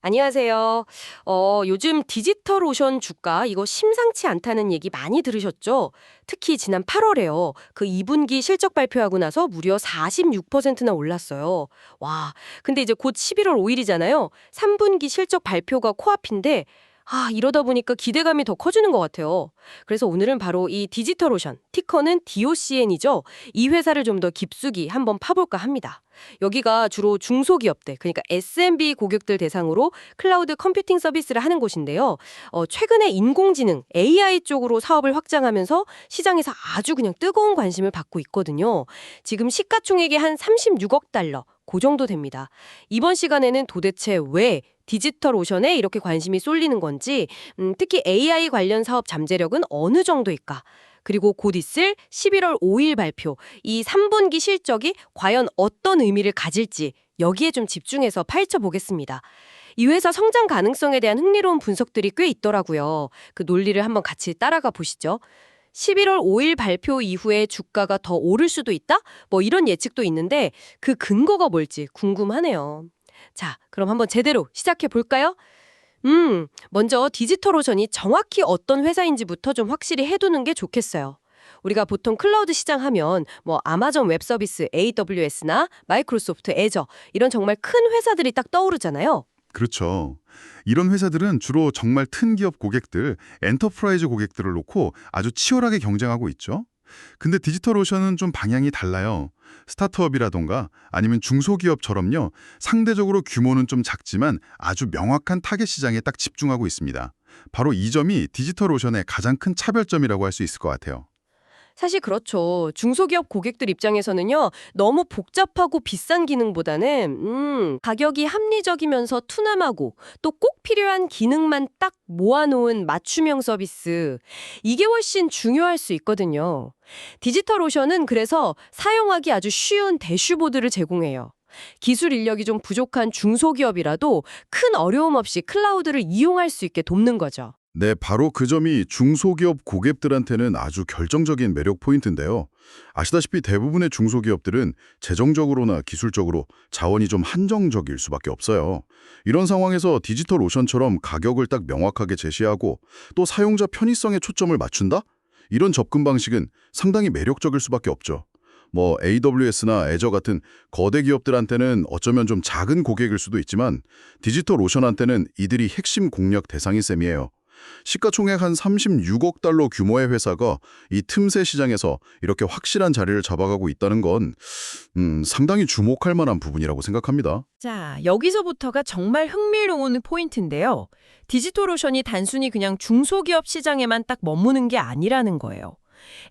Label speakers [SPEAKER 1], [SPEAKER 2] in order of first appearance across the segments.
[SPEAKER 1] 안녕하세요. 요즘 디지털 오션 주가 이거 심상치 않다는 얘기 많이 들으셨죠? 특히 지난 8월에요. 그 2분기 실적 발표하고 나서 무려 46%나 올랐어요. 와, 근데 이제 곧 11월 5일이잖아요. 3분기 실적 발표가 코앞인데 이러다 보니까 기대감이 더 커지는 것 같아요. 그래서 오늘은 바로 이 디지털 오션, 티커는 DOCN이죠. 이 회사를 좀 더 깊숙이 한번 파볼까 합니다. 여기가 주로 중소기업들, 그러니까 SMB 고객들 대상으로 클라우드 컴퓨팅 서비스를 하는 곳인데요. 최근에 인공지능, AI 쪽으로 사업을 확장하면서 시장에서 아주 그냥 뜨거운 관심을 받고 있거든요. 지금 시가총액이 한 36억 달러, 그 정도 됩니다. 이번 시간에는 도대체 왜 디지털 오션에 이렇게 관심이 쏠리는 건지, 특히 AI 관련 사업 잠재력은 어느 정도일까? 그리고 곧 있을 11월 5일 발표, 이 3분기 실적이 과연 어떤 의미를 가질지 여기에 좀 집중해서 파헤쳐 보겠습니다. 이 회사 성장 가능성에 대한 흥미로운 분석들이 꽤 있더라고요. 그 논리를 한번 같이 따라가 보시죠. 11월 5일 발표 이후에 주가가 더 오를 수도 있다? 뭐 이런 예측도 있는데 그 근거가 뭘지 궁금하네요. 자, 그럼 한번 제대로 시작해 볼까요? 먼저 디지털 오션이 정확히 어떤 회사인지부터 좀 확실히 해두는 게 좋겠어요. 우리가 보통 클라우드 시장 하면 뭐 아마존 웹 서비스 AWS나 마이크로소프트 애저 이런 정말 큰 회사들이 딱 떠오르잖아요.
[SPEAKER 2] 그렇죠. 이런 회사들은 주로 정말 큰 기업 고객들, 엔터프라이즈 고객들을 놓고 아주 치열하게 경쟁하고 있죠. 근데 디지털오션은 좀 방향이 달라요. 스타트업이라던가 아니면 중소기업처럼요. 상대적으로 규모는 좀 작지만 아주 명확한 타겟 시장에 딱 집중하고 있습니다. 바로 이 점이 디지털오션의 가장 큰 차별점이라고 할 수 있을 것 같아요.
[SPEAKER 1] 사실 그렇죠. 중소기업 고객들 입장에서는요. 너무 복잡하고 비싼 기능보다는 가격이 합리적이면서 투남하고 또 꼭 필요한 기능만 딱 모아놓은 맞춤형 서비스. 이게 훨씬 중요할 수 있거든요. 디지털 오션은 그래서 사용하기 아주 쉬운 대슈보드를 제공해요. 기술 인력이 좀 부족한 중소기업이라도 큰 어려움 없이 클라우드를 이용할 수 있게 돕는 거죠.
[SPEAKER 2] 네, 바로 그 점이 중소기업 고객들한테는 아주 결정적인 매력 포인트인데요. 아시다시피 대부분의 중소기업들은 재정적으로나 기술적으로 자원이 좀 한정적일 수밖에 없어요. 이런 상황에서 디지털 오션처럼 가격을 딱 명확하게 제시하고 또 사용자 편의성에 초점을 맞춘다? 이런 접근 방식은 상당히 매력적일 수밖에 없죠. 뭐 AWS나 애저 같은 거대 기업들한테는 어쩌면 좀 작은 고객일 수도 있지만 디지털 오션한테는 이들이 핵심 공략 대상인 셈이에요. 시가총액 한 36억 달러 규모의 회사가 이 틈새 시장에서 이렇게 확실한 자리를 잡아가고 있다는 건 상당히 주목할 만한 부분이라고 생각합니다.
[SPEAKER 3] 자, 여기서부터가 정말 흥미로운 포인트인데요. 디지털오션이 단순히 그냥 중소기업 시장에만 딱 머무는 게 아니라는 거예요.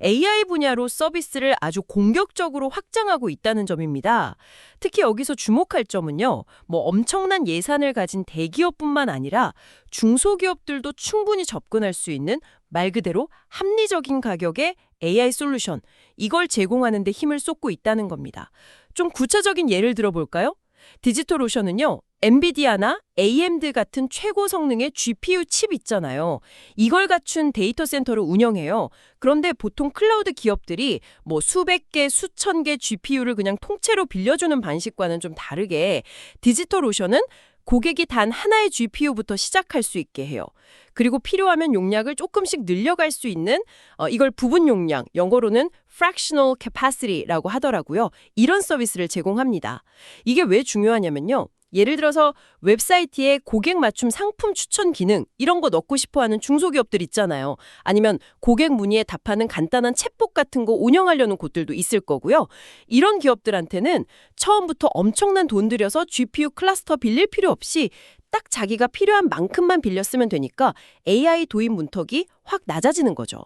[SPEAKER 3] AI 분야로 서비스를 아주 공격적으로 확장하고 있다는 점입니다. 특히 여기서 주목할 점은요. 뭐 엄청난 예산을 가진 대기업뿐만 아니라 중소기업들도 충분히 접근할 수 있는 말 그대로 합리적인 가격의 AI 솔루션, 이걸 제공하는 데 힘을 쏟고 있다는 겁니다. 좀 구체적인 예를 들어볼까요? 디지털오션은요. 엔비디아나 AMD 같은 최고 성능의 GPU 칩 있잖아요. 이걸 갖춘 데이터 센터를 운영해요. 그런데 보통 클라우드 기업들이 뭐 수백 개, 수천 개 GPU를 그냥 통째로 빌려주는 방식과는 좀 다르게 디지털오션은 고객이 단 하나의 GPU부터 시작할 수 있게 해요. 그리고 필요하면 용량을 조금씩 늘려갈 수 있는 이걸 부분 용량, 영어로는 fractional capacity라고 하더라고요. 이런 서비스를 제공합니다. 이게 왜 중요하냐면요. 예를 들어서 웹사이트에 고객 맞춤 상품 추천 기능 이런 거 넣고 싶어하는 중소기업들 있잖아요. 아니면 고객 문의에 답하는 간단한 챗봇 같은 거 운영하려는 곳들도 있을 거고요. 이런 기업들한테는 처음부터 엄청난 돈 들여서 GPU 클러스터 빌릴 필요 없이 딱 자기가 필요한 만큼만 빌려 쓰면 되니까 AI 도입 문턱이 확 낮아지는 거죠.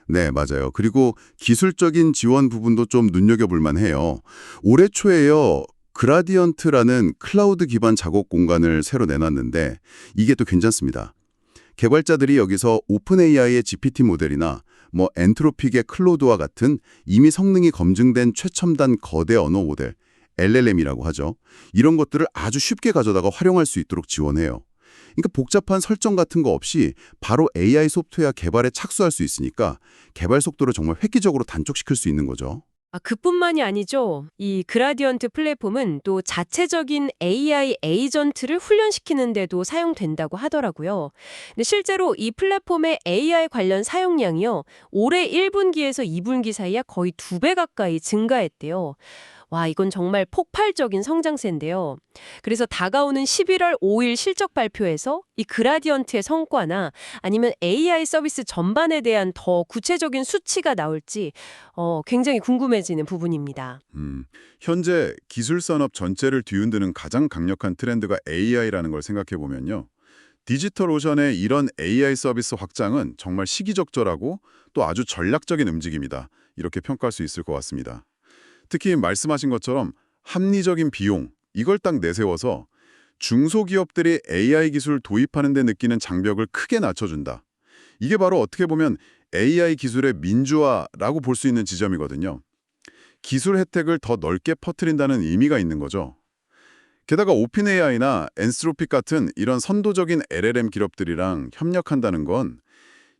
[SPEAKER 2] 네, 맞아요. 그리고 기술적인 지원 부분도 좀 눈여겨볼 만해요. 올해 초에요. 그라디언트라는 클라우드 기반 작업 공간을 새로 내놨는데 이게 또 괜찮습니다. 개발자들이 여기서 오픈 AI의 GPT 모델이나 뭐 엔트로픽의 클로드와 같은 이미 성능이 검증된 최첨단 거대 언어 모델, LLM이라고 하죠. 이런 것들을 아주 쉽게 가져다가 활용할 수 있도록 지원해요. 그러니까 복잡한 설정 같은 거 없이 바로 AI 소프트웨어 개발에 착수할 수 있으니까 개발 속도를 정말 획기적으로 단축시킬 수 있는 거죠.
[SPEAKER 1] 그뿐만이 아니죠. 이 그라디언트 플랫폼은 또 자체적인 AI 에이전트를 훈련시키는 데도 사용된다고 하더라고요. 근데 실제로 이 플랫폼의 AI 관련 사용량이요. 올해 1분기에서 2분기 사이에 거의 2배 가까이 증가했대요. 와, 이건 정말 폭발적인 성장세인데요. 그래서 다가오는 11월 5일 실적 발표에서 이 그라디언트의 성과나 아니면 AI 서비스 전반에 대한 더 구체적인 수치가 나올지 굉장히 궁금해지는 부분입니다.
[SPEAKER 2] 현재 기술 산업 전체를 뒤흔드는 가장 강력한 트렌드가 AI라는 걸 생각해 보면요. 디지털오션의 이런 AI 서비스 확장은 정말 시기적절하고 또 아주 전략적인 움직임이다. 이렇게 평가할 수 있을 것 같습니다. 특히 말씀하신 것처럼 합리적인 비용, 이걸 딱 내세워서 중소기업들이 AI 기술 도입하는 데 느끼는 장벽을 크게 낮춰준다. 이게 바로 어떻게 보면 AI 기술의 민주화라고 볼 수 있는 지점이거든요. 기술 혜택을 더 넓게 퍼뜨린다는 의미가 있는 거죠. 게다가 오픈AI나 엔스로픽 같은 이런 선도적인 LLM 기업들이랑 협력한다는 건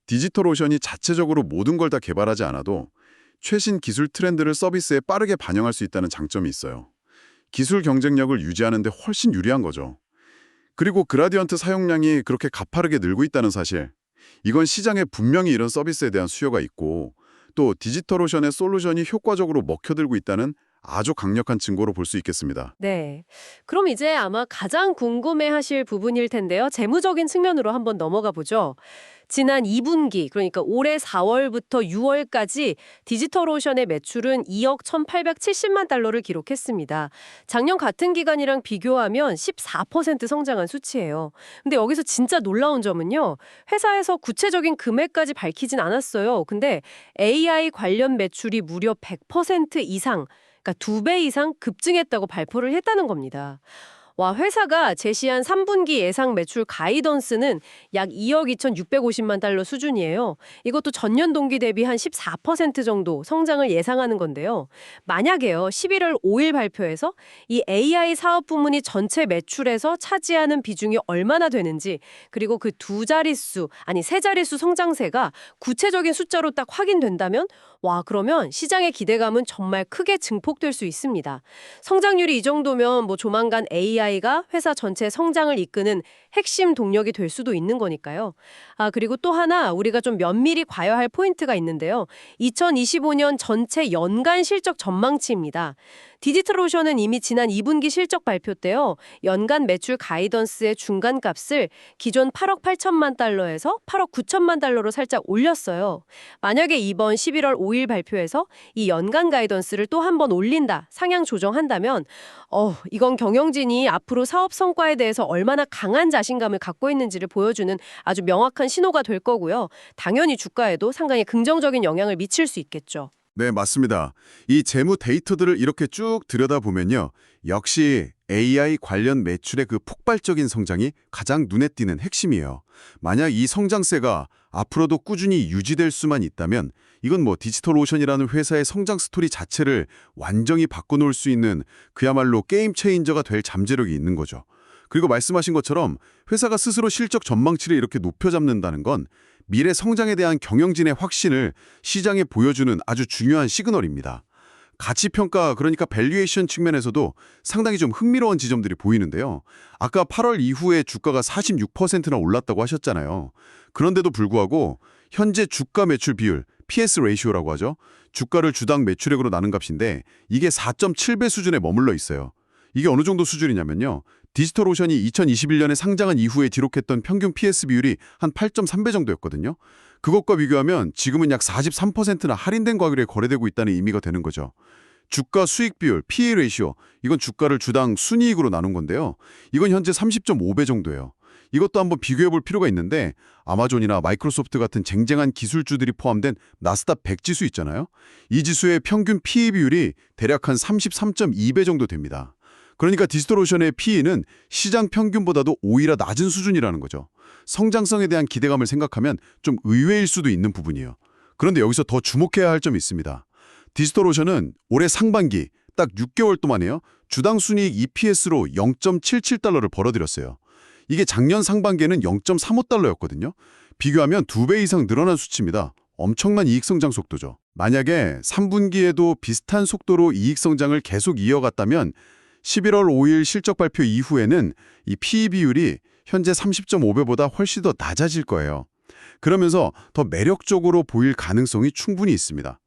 [SPEAKER 2] 디지털오션이 자체적으로 모든 걸 다 개발하지 않아도 최신 기술 트렌드를 서비스에 빠르게 반영할 수 있다는 장점이 있어요. 기술 경쟁력을 유지하는 데 훨씬 유리한 거죠. 그리고 그라디언트 사용량이 그렇게 가파르게 늘고 있다는 사실, 이건 시장에 분명히 이런 서비스에 대한 수요가 있고 또 디지털오션의 솔루션이 효과적으로 먹혀들고 있다는 아주 강력한 증거로 볼 수 있겠습니다.
[SPEAKER 1] 네. 그럼 이제 아마 가장 궁금해하실 부분일 텐데요. 재무적인 측면으로 한번 넘어가 보죠. 지난 2분기, 그러니까 올해 4월부터 6월까지 디지털오션의 매출은 2억 1,870만 달러를 기록했습니다. 작년 같은 기간이랑 비교하면 14% 성장한 수치예요. 근데 여기서 진짜 놀라운 점은요. 회사에서 구체적인 금액까지 밝히진 않았어요. 근데 AI 관련 매출이 무려 100% 이상, 그러니까 2배 이상 급증했다고 발표를 했다는 겁니다. 와, 회사가 제시한 3분기 예상 매출 가이던스는 약 2억 2,650만 달러 수준이에요. 이것도 전년 동기 대비 한 14% 정도 성장을 예상하는 건데요. 만약에요, 11월 5일 발표에서 이 AI 사업 부문이 전체 매출에서 차지하는 비중이 얼마나 되는지, 그리고 그 두 자릿수, 아니 세 자릿수 성장세가 구체적인 숫자로 딱 확인된다면 와, 그러면 시장의 기대감은 정말 크게 증폭될 수 있습니다. 성장률이 이 정도면 뭐 조만간 AI가 회사 전체 성장을 이끄는 핵심 동력이 될 수도 있는 거니까요. 그리고 또 하나 우리가 좀 면밀히 봐야 할 포인트가 있는데요. 2025년 전체 연간 실적 전망치입니다. 디지털오션은 이미 지난 2분기 실적 발표 때요. 연간 매출 가이던스의 중간값을 기존 8억 8천만 달러에서 8억 9천만 달러로 살짝 올렸어요. 만약에 이번 11월 5일 발표에서 이 연간 가이던스를 또 한 번 올린다, 상향 조정한다면 이건 경영진이 앞으로 사업 성과에 대해서 얼마나 강한 자신감을 갖고 있는지를 보여주는 아주 명확한 신호가 될 거고요. 당연히 주가에도 상당히 긍정적인 영향을 미칠 수 있겠죠.
[SPEAKER 2] 네, 맞습니다. 이 재무 데이터들을 이렇게 쭉 들여다보면요. 역시 AI 관련 매출의 그 폭발적인 성장이 가장 눈에 띄는 핵심이에요. 만약 이 성장세가 앞으로도 꾸준히 유지될 수만 있다면 이건 뭐 디지털오션이라는 회사의 성장 스토리 자체를 완전히 바꿔놓을 수 있는 그야말로 게임 체인저가 될 잠재력이 있는 거죠. 그리고 말씀하신 것처럼 회사가 스스로 실적 전망치를 이렇게 높여 잡는다는 건 미래 성장에 대한 경영진의 확신을 시장에 보여주는 아주 중요한 시그널입니다. 가치평가, 그러니까 밸류에이션 측면에서도 상당히 좀 흥미로운 지점들이 보이는데요. 아까 8월 이후에 주가가 46%나 올랐다고 하셨잖아요. 그런데도 불구하고 현재 주가 매출 비율, PS 레이시오라고 하죠. 주가를 주당 매출액으로 나눈 값인데 이게 4.7배 수준에 머물러 있어요. 이게 어느 정도 수준이냐면요. 디지털오션이 2021년에 상장한 이후에 기록했던 평균 PS 비율이 한 8.3배 정도였거든요. 그것과 비교하면 지금은 약 43%나 할인된 가격에 거래되고 있다는 의미가 되는 거죠. 주가 수익 비율, PE 레이시오, 이건 주가를 주당 순이익으로 나눈 건데요. 이건 현재 30.5배 정도예요. 이것도 한번 비교해 볼 필요가 있는데 아마존이나 마이크로소프트 같은 쟁쟁한 기술주들이 포함된 나스닥 100 지수 있잖아요. 이 지수의 평균 PE 비율이 대략 한 33.2배 정도 됩니다. 그러니까 디지털오션의 PE는 시장 평균보다도 오히려 낮은 수준이라는 거죠. 성장성에 대한 기대감을 생각하면 좀 의외일 수도 있는 부분이에요. 그런데 여기서 더 주목해야 할 점이 있습니다. 디지털오션은 올해 상반기 딱 6개월 동안에요. 주당 순이익 EPS로 0.77달러를 벌어들였어요. 이게 작년 상반기에는 0.35달러였거든요. 비교하면 2배 이상 늘어난 수치입니다. 엄청난 이익 성장 속도죠. 만약에 3분기에도 비슷한 속도로 이익 성장을 계속 이어갔다면 11월 5일 실적 발표 이후에는 이 PE 비율이 현재 30.5배보다 훨씬 더 낮아질 거예요. 그러면서 더 매력적으로 보일 가능성이 충분히 있습니다.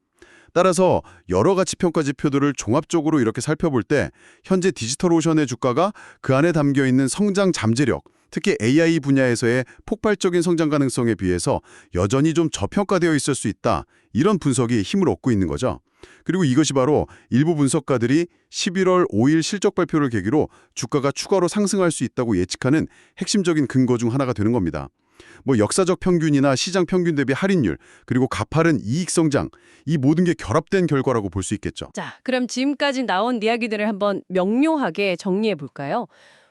[SPEAKER 2] 따라서 여러 가지 평가 지표들을 종합적으로 이렇게 살펴볼 때 현재 디지털오션의 주가가 그 안에 담겨있는 성장 잠재력, 특히 AI 분야에서의 폭발적인 성장 가능성에 비해서 여전히 좀 저평가되어 있을 수 있다. 이런 분석이 힘을 얻고 있는 거죠. 그리고 이것이 바로 일부 분석가들이 11월 5일 실적 발표를 계기로 주가가 추가로 상승할 수 있다고 예측하는 핵심적인 근거 중 하나가 되는 겁니다. 역사적 평균이나 시장 평균 대비 할인율, 그리고 가파른 이익 성장, 이 모든 게 결합된 결과라고 볼 수 있겠죠.
[SPEAKER 4] 자, 그럼 지금까지 나온 이야기들을 한번 명료하게 정리해 볼까요?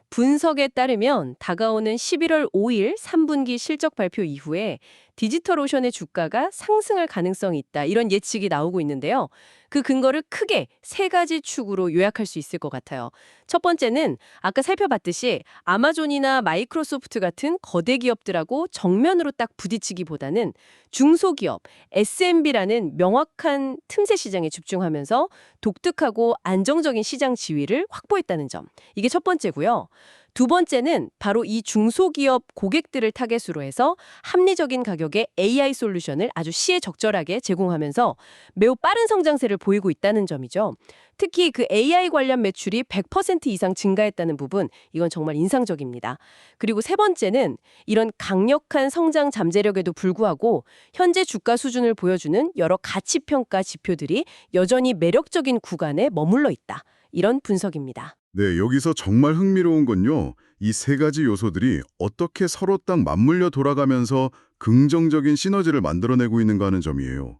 [SPEAKER 4] 분석에 따르면 다가오는 11월 5일 3분기 실적 발표 이후에 디지털오션의 주가가 상승할 가능성이 있다. 이런 예측이 나오고 있는데요. 그 근거를 크게 세 가지 축으로 요약할 수 있을 것 같아요. 첫 번째는 아까 살펴봤듯이 아마존이나 마이크로소프트 같은 거대 기업들하고 정면으로 딱 부딪히기보다는 중소기업, SMB라는 명확한 틈새 시장에 집중하면서 독특하고 안정적인 시장 지위를 확보했다는 점. 이게 첫 번째고요. 두 번째는 바로 이 중소기업 고객들을 타겟으로 해서 합리적인 가격의 AI 솔루션을 아주 시에적절하게 제공하면서 매우 빠른 성장세를 보이고 있다는 점이죠. 특히 그 AI 관련 매출이 100% 이상 증가했다는 부분, 이건 정말 인상적입니다. 그리고 세 번째는 이런 강력한 성장 잠재력에도 불구하고 현재 주가 수준을 보여주는 여러 가치평가 지표들이 여전히 매력적인 구간에 머물러 있다. 이런 분석입니다.
[SPEAKER 2] 네, 여기서 정말 흥미로운 건요. 이 세 가지 요소들이 어떻게 서로 딱 맞물려 돌아가면서 긍정적인 시너지를 만들어내고 있는가 하는 점이에요.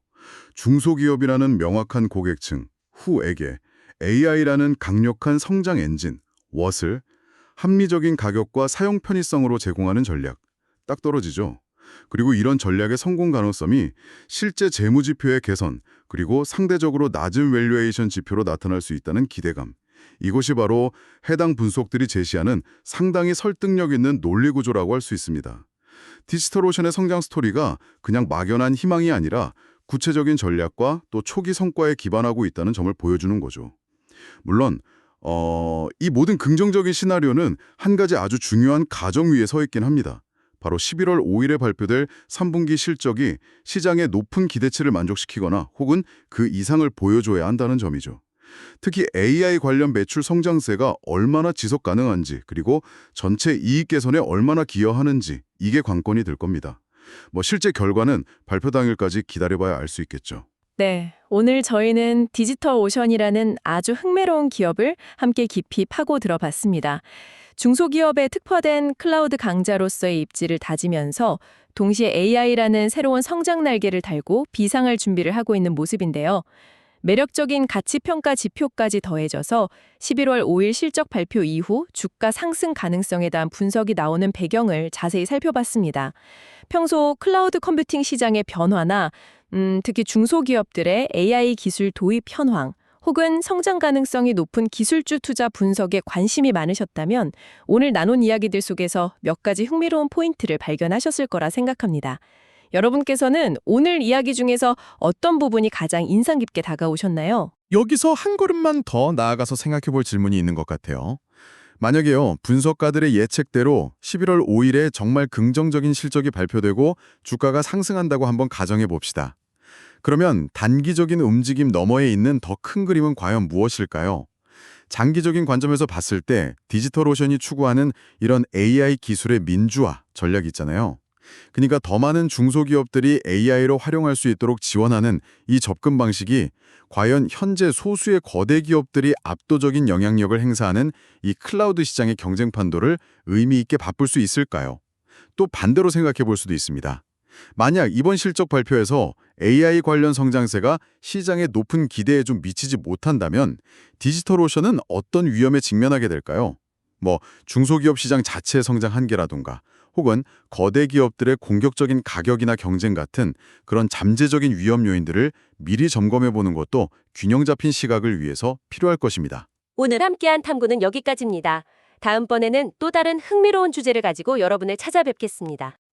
[SPEAKER 2] 중소기업이라는 명확한 고객층, 후에게 AI라는 강력한 성장 엔진, 왓을 합리적인 가격과 사용 편의성으로 제공하는 전략, 딱 떨어지죠. 그리고 이런 전략의 성공 가능성이 실제 재무지표의 개선, 그리고 상대적으로 낮은 밸류에이션 지표로 나타날 수 있다는 기대감. 이것이 바로 해당 분석들이 제시하는 상당히 설득력 있는 논리 구조라고 할 수 있습니다. 디지털오션의 성장 스토리가 그냥 막연한 희망이 아니라 구체적인 전략과 또 초기 성과에 기반하고 있다는 점을 보여주는 거죠. 물론 이 모든 긍정적인 시나리오는 한 가지 아주 중요한 가정 위에 서 있긴 합니다. 바로 11월 5일에 발표될 3분기 실적이 시장의 높은 기대치를 만족시키거나 혹은 그 이상을 보여줘야 한다는 점이죠. 특히 AI 관련 매출 성장세가 얼마나 지속 가능한지, 그리고 전체 이익 개선에 얼마나 기여하는지, 이게 관건이 될 겁니다. 실제 결과는 발표 당일까지 기다려봐야 알 수 있겠죠.
[SPEAKER 3] 네, 오늘 저희는 디지털오션이라는 아주 흥미로운 기업을 함께 깊이 파고 들어봤습니다. 중소기업에 특화된 클라우드 강자로서의 입지를 다지면서 동시에 AI라는 새로운 성장 날개를 달고 비상할 준비를 하고 있는 모습인데요. 매력적인 가치평가 지표까지 더해져서 11월 5일 실적 발표 이후 주가 상승 가능성에 대한 분석이 나오는 배경을 자세히 살펴봤습니다. 평소 클라우드 컴퓨팅 시장의 변화나 특히 중소기업들의 AI 기술 도입 현황, 혹은 성장 가능성이 높은 기술주 투자 분석에 관심이 많으셨다면 오늘 나눈 이야기들 속에서 몇 가지 흥미로운 포인트를 발견하셨을 거라 생각합니다. 여러분께서는 오늘 이야기 중에서 어떤 부분이 가장 인상 깊게 다가오셨나요?
[SPEAKER 5] 여기서 한 걸음만 더 나아가서 생각해 볼 질문이 있는 것 같아요. 만약에요, 분석가들의 예측대로 11월 5일에 정말 긍정적인 실적이 발표되고 주가가 상승한다고 한번 가정해 봅시다. 그러면 단기적인 움직임 너머에 있는 더 큰 그림은 과연 무엇일까요? 장기적인 관점에서 봤을 때 디지털오션이 추구하는 이런 AI 기술의 민주화 전략이 있잖아요. 그러니까 더 많은 중소기업들이 AI로 활용할 수 있도록 지원하는 이 접근 방식이 과연 현재 소수의 거대 기업들이 압도적인 영향력을 행사하는 이 클라우드 시장의 경쟁 판도를 의미 있게 바꿀 수 있을까요? 또 반대로 생각해 볼 수도 있습니다. 만약 이번 실적 발표에서 AI 관련 성장세가 시장의 높은 기대에 좀 미치지 못한다면 디지털오션은 어떤 위험에 직면하게 될까요? 중소기업 시장 자체의 성장 한계라든가 혹은 거대 기업들의 공격적인 가격이나 경쟁 같은 그런 잠재적인 위험 요인들을 미리 점검해 보는 것도 균형 잡힌 시각을 위해서 필요할 것입니다.
[SPEAKER 1] 오늘 함께한 탐구는 여기까지입니다. 다음번에는 또 다른 흥미로운 주제를 가지고 여러분을 찾아뵙겠습니다.